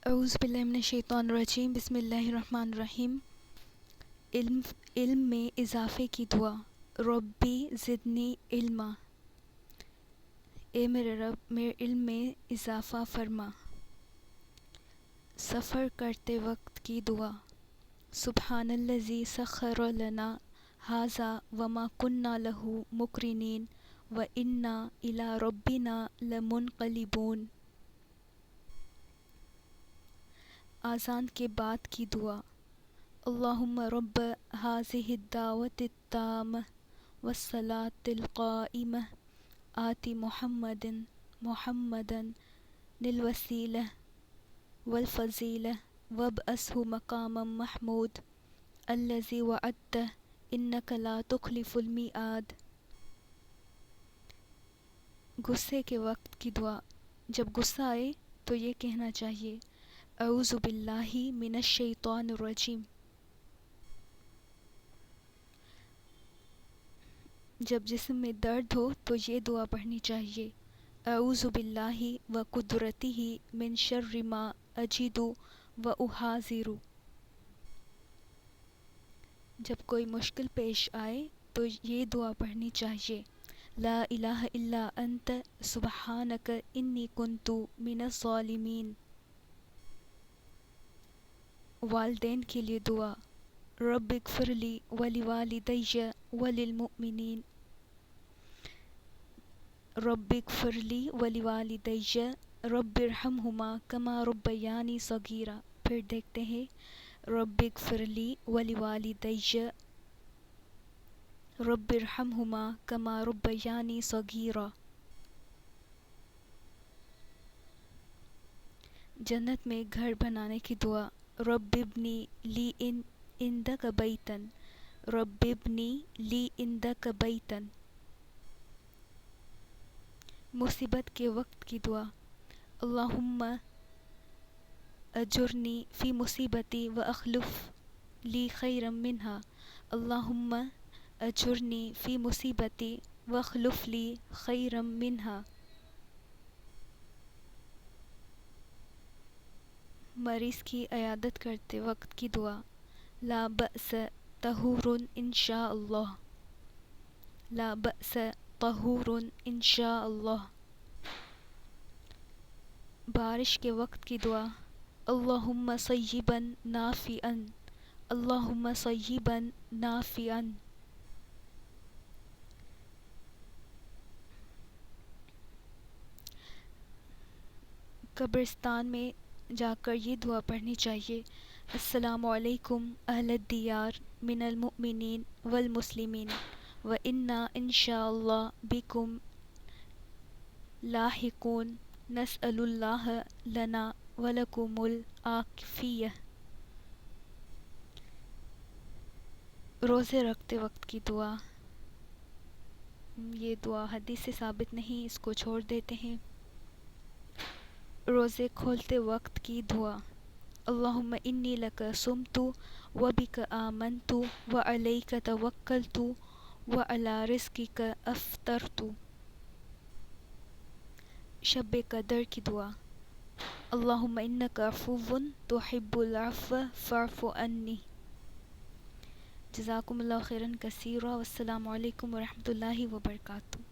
اعوذ باللہ من الشیطان الرجیم، بسم اللہ الرحمن الرحیم۔ علم میں اضافے کی دعا۔ ربی زدنی علما، اے میرے رب میرے علم میں اضافہ فرما۔ سفر کرتے وقت کی دعا۔ سبحان الذی سخر لنا ھذا وما کنا لہ مقرنین وانا الی ربنا لمنقلبون۔ اذان کے بعد کی دعا۔ اللہم رب ھذہ الدعوۃ التامہ والصلاۃ القائمہ آت محمدا الوسیلۃ والفضیلۃ وابعثہ مقاما محمود الذی وعدتہ انک لا تخلف المیعاد۔ غصے کے وقت کی دعا۔ جب غصہ آئے تو یہ کہنا چاہیے: اعوذ باللہ من الشیطان الرجیم۔ جب جسم میں درد ہو تو یہ دعا پڑھنی چاہیے: اعوذ باللہ وقدرتہ من شر ما اجد واحاذر۔ جب کوئی مشکل پیش آئے تو یہ دعا پڑھنی چاہیے: لا الہ الا انت سبحانک انی کنت من الظالمین۔ والدین کے لیے دعا۔ رب اغفر لی ولوالدی وللمؤمنین۔ رب اغفر لی ولوالدی رب ارحمہما کما ربیانی صغیرا۔ پھر دیکھتے ہیں: رب اغفر لی ولوالدی رب ارحمہما کما ربیانی صغیرا۔ جنت میں گھر بنانے کی دعا۔ رب ابنی لی عندک بیتا، رب ابنی لی عندک بیتا۔ مصیبت کے وقت کی دعا۔ اللہم اجرنی فی مصیبتی واخلف لی خیرا منہا۔ اللہم اجرنی فی مصیبتی واخلف لی خیرا منہا۔ مریض کی عیادت کرتے وقت کی دعا۔ لا بأس طہور انشاء اللہ، لا بأس طہور انشاء اللہ۔ بارش کے وقت کی دعا۔ اللہم صیبا نافعا، اللہم صیبا نافعا۔ قبرستان میں جا کر یہ دعا پڑھنی چاہیے: السلام علیکم اہل الدیار من المؤمنین والمسلمین وانا انشاء اللہ بکم لاحقون نسأل اللہ لنا ولکم العافیہ۔ روزے رکھتے وقت کی دعا۔ یہ دعا حدیث سے ثابت نہیں، اس کو چھوڑ دیتے ہیں۔ روزے کھولتے وقت کی دعا۔ اللہم انی لک صمت وبک آمنت وعلیک توکلت وعلی رزقک افطرت۔ شب قدر کی دعا۔ اللہم انک عفو تحب العفو فاعف عنی۔ جزاکم اللہ خیرا کثیرا، والسلام علیکم ورحمۃ اللہ وبرکاتہ۔